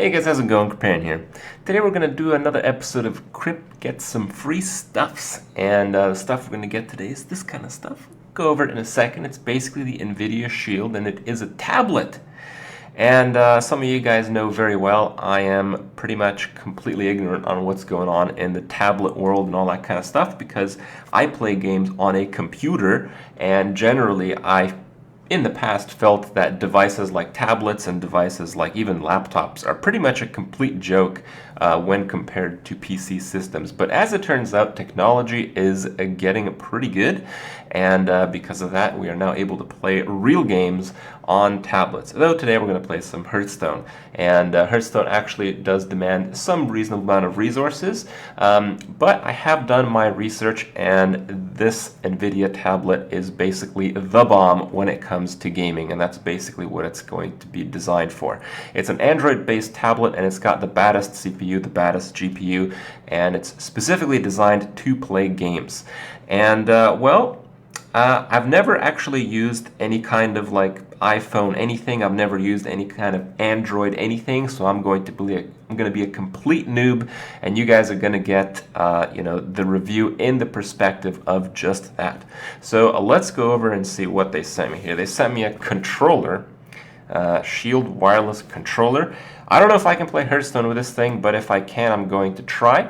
Hey guys, how's it going? Kripp here. Today we're going to do another episode of Kripp Get Some Free Stuffs. And the stuff we're going to get today is this kind of stuff. Go over it in a second. It's basically the Nvidia Shield, and it is a tablet. And some of you guys know very well I am pretty much completely ignorant on what's going on in the tablet world and all that kind of stuff because I play games on a computer, and generally I in the past felt that devices like tablets and devices like even laptops are pretty much a complete joke when compared to PC systems. But as it turns out, technology is getting pretty good, and because of that, we are now able to play real games on tablets. Though today we're going to play some Hearthstone, and Hearthstone actually does demand some reasonable amount of resources, but I have done my research, and this Nvidia tablet is basically the bomb when it comes to gaming, and that's basically what it's going to be designed for. It's an Android-based tablet, and it's got the baddest CPU, the baddest GPU, and it's specifically designed to play games. And I've never actually used any kind of like iPhone anything. I've never used any kind of Android anything, so I'm going to be a complete noob, and you guys are going to get the review in the perspective of just that. So let's go over and see what they sent me here. They sent me a controller, Shield wireless controller. I don't know if I can play Hearthstone with this thing, but if I can, I'm going to try.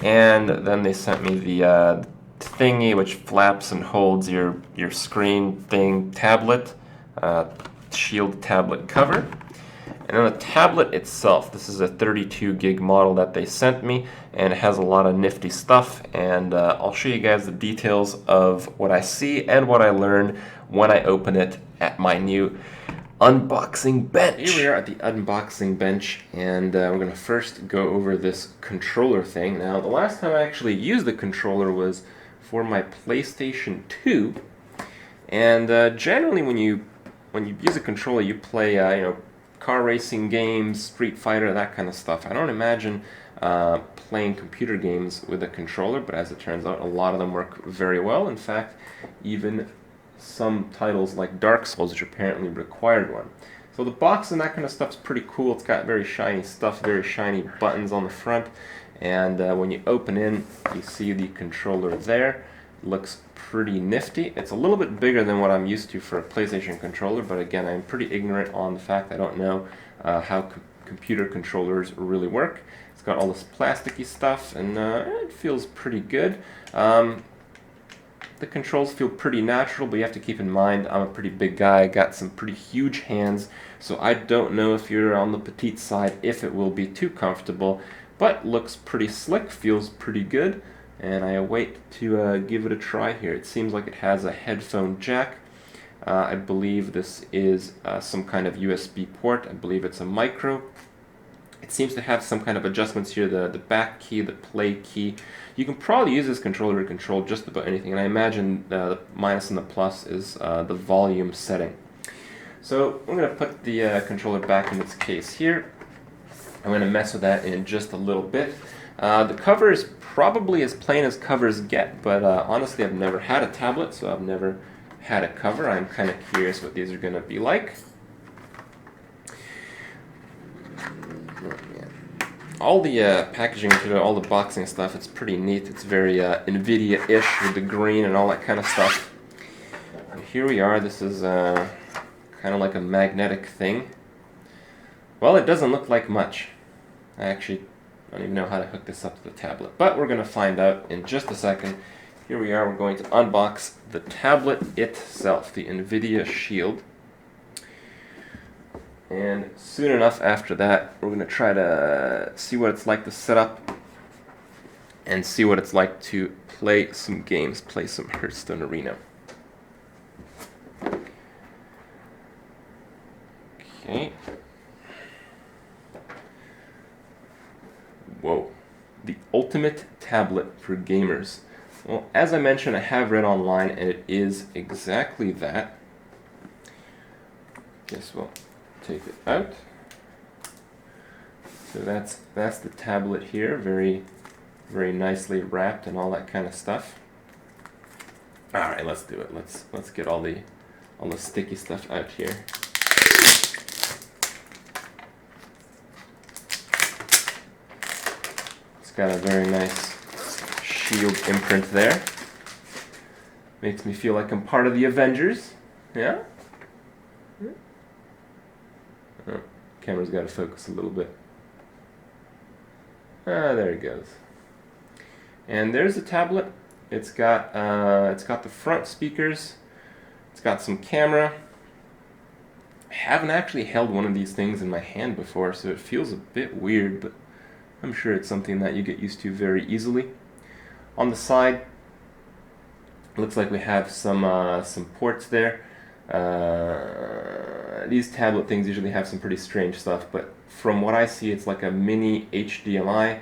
And then they sent me the thingy which flaps and holds your screen thing tablet, Shield tablet cover. And on the tablet itself, this is a 32 gig model that they sent me, and it has a lot of nifty stuff, and I'll show you guys the details of what I see and what I learn when I open it at my new unboxing bench. Here we are at the unboxing bench, and we're going to first go over this controller thing. Now, the last time I actually used the controller was for my PlayStation 2, and generally when you use a controller, you play car racing games, Street Fighter, that kind of stuff. I don't imagine playing computer games with a controller, but as it turns out, a lot of them work very well. In fact, even some titles like Dark Souls, which apparently required one. So the box and that kind of stuff's pretty cool. It's got very shiny stuff, very shiny buttons on the front, and when you open in, you see the controller there. It looks pretty nifty. It's a little bit bigger than what I'm used to for a PlayStation controller, but again, I'm pretty ignorant on the fact I don't know how computer controllers really work. It's got all this plasticky stuff, and it feels pretty good. The controls feel pretty natural, but you have to keep in mind I'm a pretty big guy. I got some pretty huge hands, so I don't know if you're on the petite side if it will be too comfortable, but looks pretty slick, feels pretty good, and I await to give it a try here. It seems like it has a headphone jack. I believe this is some kind of USB port. I believe it's a micro. It seems to have some kind of adjustments here, the back key, the play key. You can probably use this controller to control just about anything, and I imagine the minus and the plus is the volume setting. So I'm going to put the controller back in its case here. I'm going to mess with that in just a little bit. The cover is probably as plain as covers get, but honestly I've never had a tablet, so I've never had a cover. I'm kind of curious what these are going to be like. All the packaging material, all the boxing stuff, it's pretty neat. It's very Nvidia-ish with the green and all that kind of stuff. And here we are. This is kind of like a magnetic thing. Well, it doesn't look like much. I actually don't even know how to hook this up to the tablet, but we're going to find out in just a second. Here we are. We're going to unbox the tablet itself, the Nvidia Shield. And soon enough after that, we're going to try to see what it's like to set up and see what it's like to play some games, play some Hearthstone Arena. Okay. Whoa. The ultimate tablet for gamers. Well, as I mentioned, I have read online, and it is exactly that. Guess we'll take it out. So that's the tablet here, very nicely wrapped and all that kind of stuff. All right, let's do it. Let's get all the sticky stuff out here. got a very nice shield imprint there. Makes me feel like I'm part of the Avengers. Yeah? Oh, camera's got to focus a little bit. Ah, there it goes. And there's the tablet. It's got the front speakers. It's got some camera. I haven't actually held one of these things in my hand before, so it feels a bit weird, but I'm sure it's something that you get used to very easily. On the side, looks like we have some ports there. These tablet things usually have some pretty strange stuff, but from what I see, it's like a mini HDMI,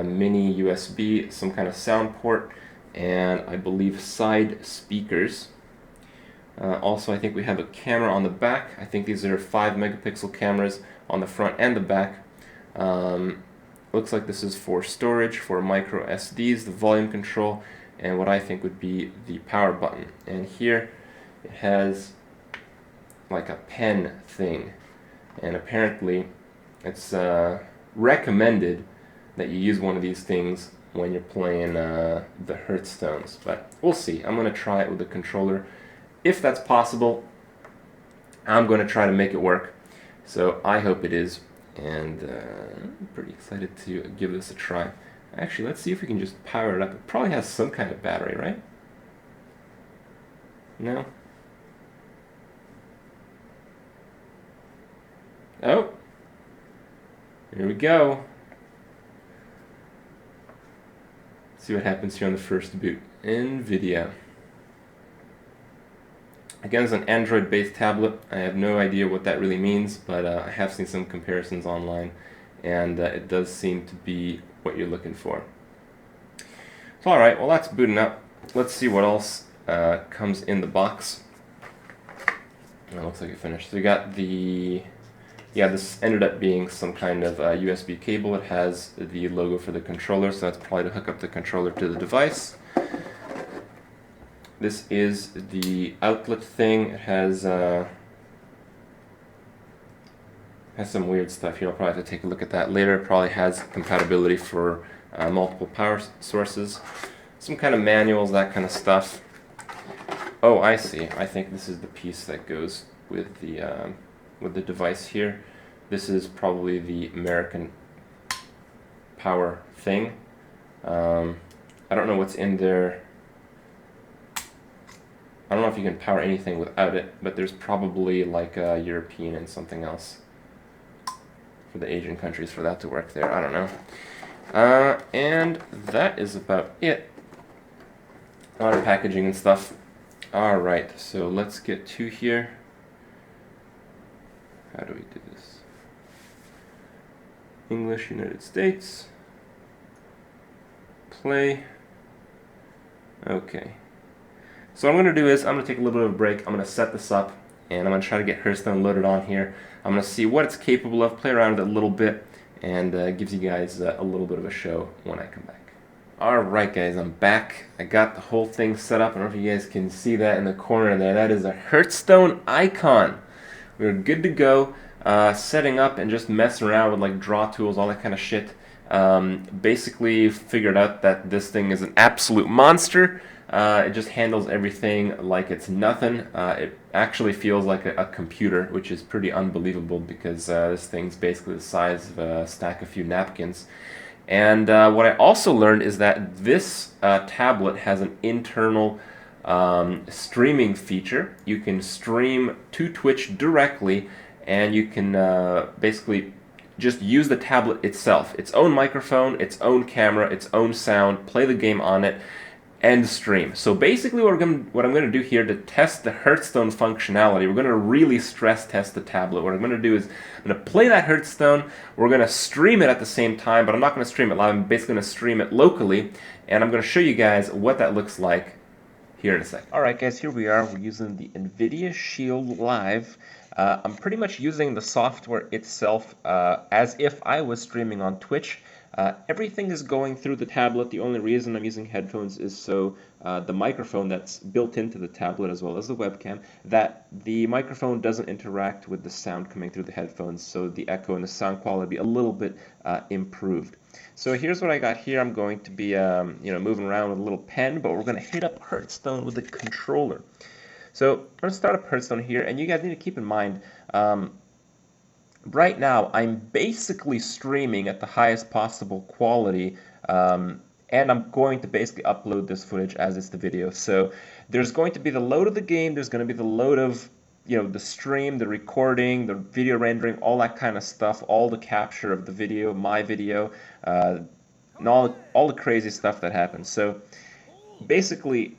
mini USB, some kind of sound port, and I believe side speakers. Also, I think we have a camera on the back. I think these are 5 megapixel cameras on the front and the back. Looks like this is for storage, for micro SDs, the volume control, and what I think would be the power button. And here it has like a pen thing, and apparently it's recommended that you use one of these things when you're playing the Hearthstones, but we'll see. I'm going to try it with the controller. If that's possible, I'm going to try to make it work, so I hope it is, and I'm pretty excited to give this a try. Actually, let's see if we can just power it up. It probably has some kind of battery, right? No? Oh! Here we go. Let's see what happens here on the first boot. Nvidia. Again, it's an Android-based tablet. I have no idea what that really means, but I have seen some comparisons online, and it does seem to be what you're looking for. So alright, well that's booting up. Let's see what else comes in the box. It looks like it finished. So we got the... Yeah, this ended up being some kind of USB cable. It has the logo for the controller, so that's probably to hook up the controller to the device. This is the outlet thing. It has some weird stuff here. I'll probably have to take a look at that later. It probably has compatibility for multiple power sources. Some kind of manuals, that kind of stuff. Oh, I see. I think this is the piece that goes with the device here. This is probably the American power thing. I don't know what's in there. I don't know if you can power anything without it, but there's probably like a European and something else for the Asian countries for that to work there. I don't know. And that is about it. A lot of packaging and stuff. Alright, so let's get to here. How do we do this? English, United States. Play. Okay. So what I'm going to do is I'm going to take a little bit of a break. I'm going to set this up, and I'm going to try to get Hearthstone loaded on here. I'm going to see what it's capable of, play around with it a little bit, and gives you guys a little bit of a show when I come back. Alright guys, I'm back. I got the whole thing set up. I don't know if you guys can see that in the corner there. That is a Hearthstone icon. We're good to go. Setting up and just messing around with like draw tools, all that kind of shit. Basically figured out that this thing is an absolute monster. It just handles everything like it's nothing. It actually feels like a computer, which is pretty unbelievable because this thing's basically the size of a stack of few napkins. And what I also learned is that this tablet has an internal streaming feature. You can stream to Twitch directly, and you can basically just use the tablet itself. Its own microphone, its own camera, its own sound, play the game on it, and stream. So basically what I'm going to do here to test the Hearthstone functionality, we're going to really stress test the tablet. What I'm going to do is I'm going to play that Hearthstone, we're going to stream it at the same time, but I'm not going to stream it live, I'm basically going to stream it locally, and I'm going to show you guys what that looks like here in a second. Alright guys, here we are. We're using the Nvidia Shield Live. I'm pretty much using the software itself as if I was streaming on Twitch. Everything is going through the tablet. The only reason I'm using headphones is so the microphone that's built into the tablet as well as the webcam, that the microphone doesn't interact with the sound coming through the headphones, so the echo and the sound quality a little bit improved. So here's what I got here. I'm going to be moving around with a little pen, but we're going to hit up Hearthstone with a controller. So I'm going to start up Hearthstone here, and you guys need to keep in mind, right now I'm basically streaming at the highest possible quality, and I'm going to basically upload this footage as it's the video. So there's going to be the load of the game, there's going to be the load of the stream, the recording, the video rendering, all that kind of stuff, all the capture of the video, my video, and all the crazy stuff that happens. So basically,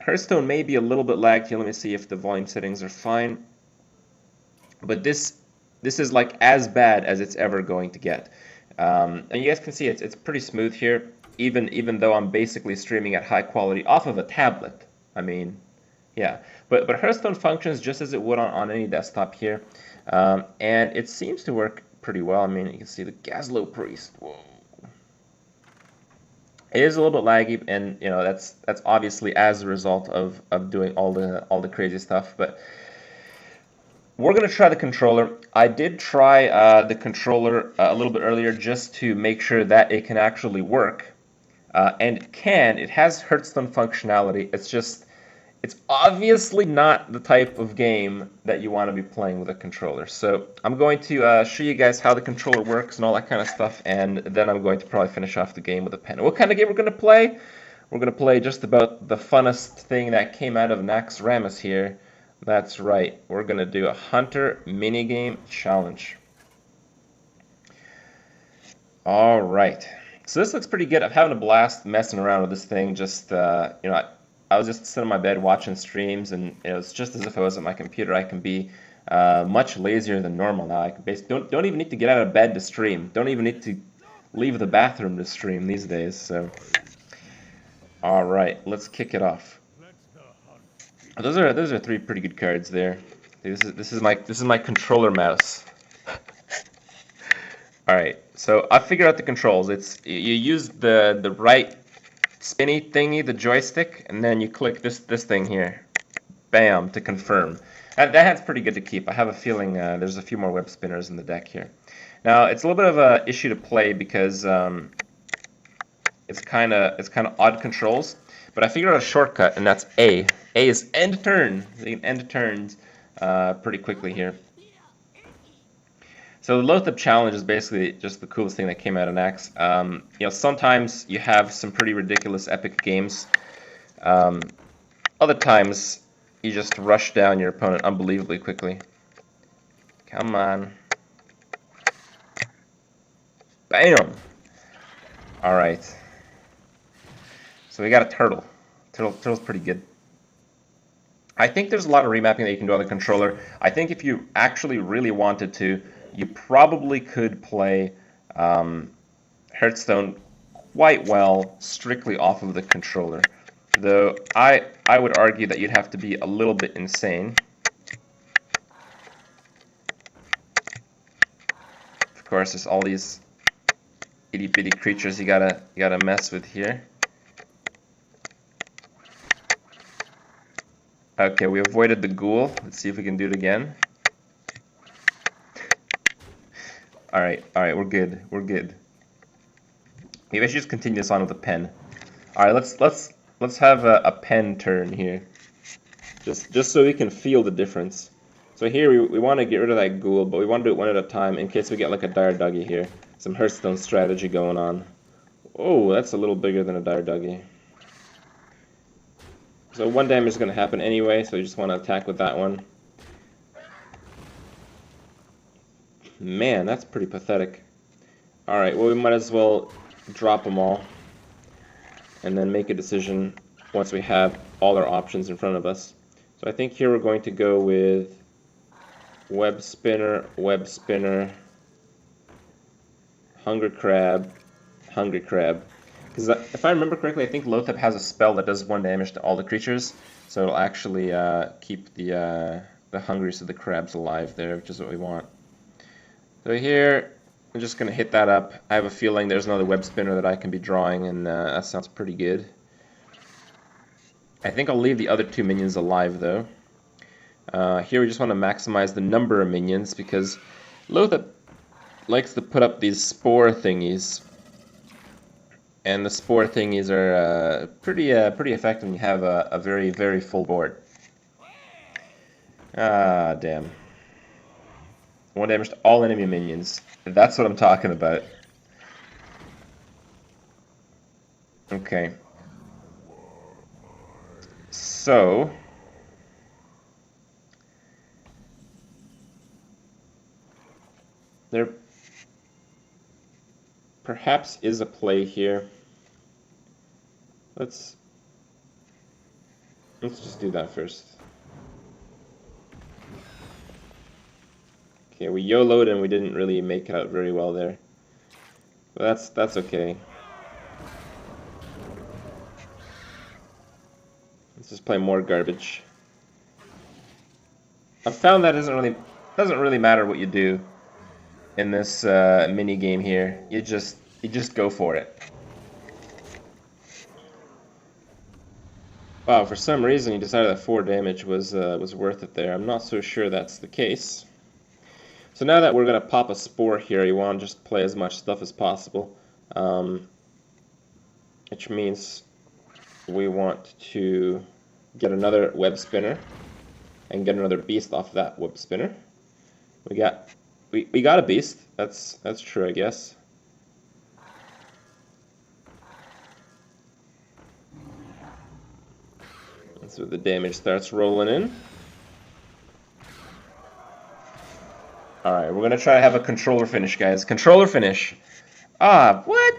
Hearthstone may be a little bit lagged here. Let me see if the volume settings are fine. But this is like as bad as it's ever going to get. And you guys can see it's pretty smooth here, even though I'm basically streaming at high quality off of a tablet. I mean, yeah. But Hearthstone functions just as it would on any desktop here. And it seems to work pretty well. I mean, you can see the Gazlo Priest. Whoa. It is a little bit laggy, and that's obviously as a result of doing all the crazy stuff. But we're gonna try the controller. I did try the controller a little bit earlier just to make sure that it can actually work, and it can. It has Hearthstone functionality. It's obviously not the type of game that you want to be playing with a controller. So I'm going to show you guys how the controller works and all that kind of stuff, and then I'm going to probably finish off the game with a pen. What kind of game we're going to play? We're going to play just about the funnest thing that came out of Naxxramas here. That's right. We're going to do a Hunter minigame challenge. All right. So this looks pretty good. I'm having a blast messing around with this thing. Just, I was just sitting on my bed watching streams, and it's just as if I was at my computer. I can be much lazier than normal now. I can basically don't even need to get out of bed to stream. Don't even need to leave the bathroom to stream these days. So, all right, let's kick it off. Those are three pretty good cards there. This is my controller mouse. All right, so I figured out the controls. You use the right spinny thingy, the joystick, and then you click this thing here, bam, to confirm. That's pretty good to keep. I have a feeling there's a few more web spinners in the deck here. Now it's a little bit of an issue to play because it's kind of odd controls, but I figured out a shortcut, and that's A. A is end turn. So you can end turns pretty quickly here. So the Loath Up Challenge is basically just the coolest thing that came out of Nax. Sometimes you have some pretty ridiculous epic games. Other times you just rush down your opponent unbelievably quickly. Come on. Bam! Alright. So we got a turtle. Turtle's pretty good. I think there's a lot of remapping that you can do on the controller. I think if you actually really wanted to, you probably could play Hearthstone quite well strictly off of the controller. Though I would argue that you'd have to be a little bit insane. Of course, there's all these itty bitty creatures you gotta mess with here. Okay, we avoided the ghoul. Let's see if we can do it again. Alright, we're good. Maybe I should just continue this on with a pen. Alright, let's have a pen turn here. Just so we can feel the difference. So here we want to get rid of that ghoul, but we want to do it one at a time in case we get like a dire duggy here. Some Hearthstone strategy going on. Oh, that's a little bigger than a dire duggy. So 1 damage is going to happen anyway, so you just want to attack with that one. Man, that's pretty pathetic. Alright, well we might as well drop them all and then make a decision once we have all our options in front of us. So I think here we're going to go with Web Spinner, Hungry Crab. Because if I remember correctly, I think Loath Up has a spell that does 1 damage to all the creatures, so it'll actually keep the Hungries of the crabs alive there, which is what we want. So here, I'm just going to hit that up. I have a feeling there's another web spinner that I can be drawing, and that sounds pretty good. I think I'll leave the other 2 minions alive, though. Here we just want to maximize the number of minions, because Lothar likes to put up these spore thingies. And the spore thingies are pretty effective when you have a very, very full board. Ah, damn. 1 damage to all enemy minions. That's what I'm talking about. Okay. So... there perhaps is a play here. Let's just do that first. Okay, we YOLO'd and we didn't really make it out very well there. But that's okay. Let's just play more garbage. I've found that doesn't really matter what you do in this mini game here. You just go for it. Wow, for some reason he decided that 4 damage was worth it there. I'm not so sure that's the case. So now that we're going to pop a spore here, you want to just play as much stuff as possible. Which means we want to get another web spinner and get another beast off that web spinner. We got a beast. That's true, I guess. That's where the damage starts rolling in. Alright, we're gonna try to have a controller finish, guys. Controller finish. Ah, what?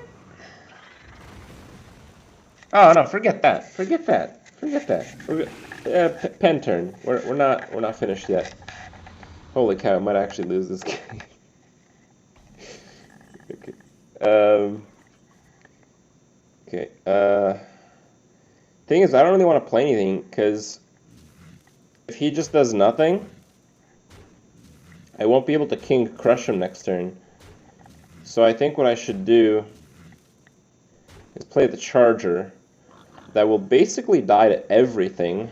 Oh no, forget that. Forget that. Forget that. Pen turn. We're not finished yet. Holy cow, I might actually lose this game. Okay. Okay. Thing is, I don't really want to play anything, because if he just does nothing, I won't be able to King Crush him next turn. So I think what I should do is play the Charger. That will basically die to everything.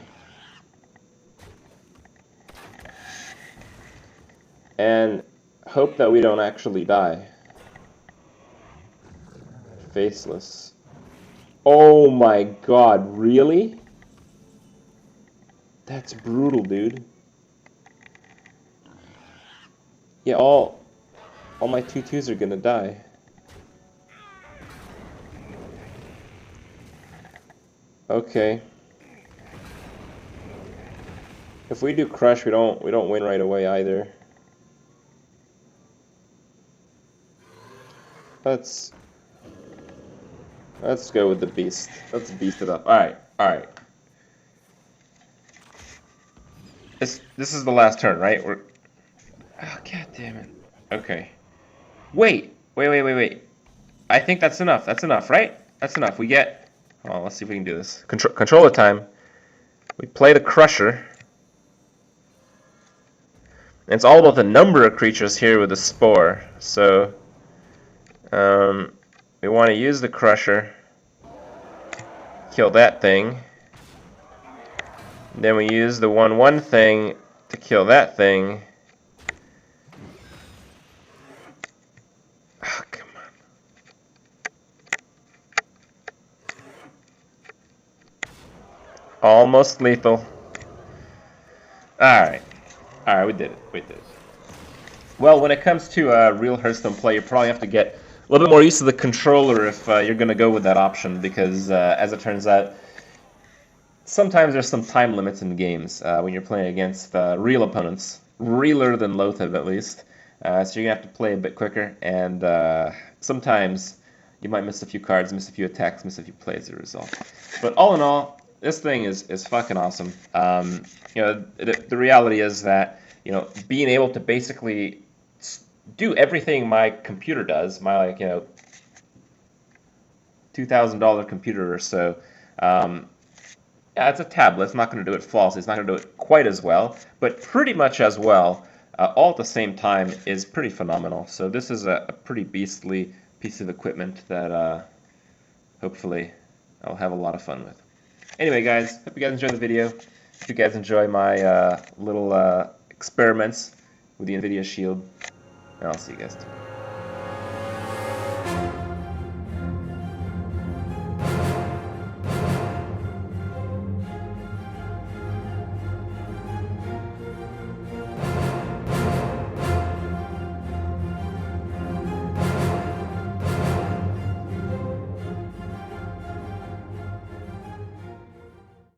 And hope that we don't actually die. Faceless. Oh my god, really? That's brutal, dude. Yeah, all my 2/2s are gonna die. Okay. If we do crush, we don't win right away either. Let's go with the beast. Let's beast it up. Alright, alright. This is the last turn, right? Oh, god damn it. Okay. Wait. I think that's enough. That's enough, right? That's enough. We get... Oh, let's see if we can do this. Controller time. We play the Crusher. And it's all about the number of creatures here with the Spore. So, we want to use the Crusher. Kill that thing. Then we use the 1/1 thing to kill that thing. Oh, come on. Almost lethal. Alright. Alright, we did it. We did it. Well, when it comes to real Hearthstone play, you probably have to get a little bit more used to the controller if you're going to go with that option, because as it turns out, sometimes there's some time limits in games when you're playing against real opponents, realer than Lothar at least. So you're going to have to play a bit quicker, and sometimes you might miss a few cards, miss a few attacks, miss a few plays as a result. But all in all, this thing is fucking awesome. You know, the reality is that, you know, being able to basically do everything my computer does, my, like, you know, $2,000 computer or so. Yeah, it's a tablet. It's not going to do it flawlessly. It's not going to do it quite as well, but pretty much as well all at the same time is pretty phenomenal. So this is a pretty beastly piece of equipment that hopefully I'll have a lot of fun with. Anyway, guys, hope you guys enjoyed the video. If you guys enjoy my little experiments with the Nvidia Shield, and I'll see you guys tomorrow.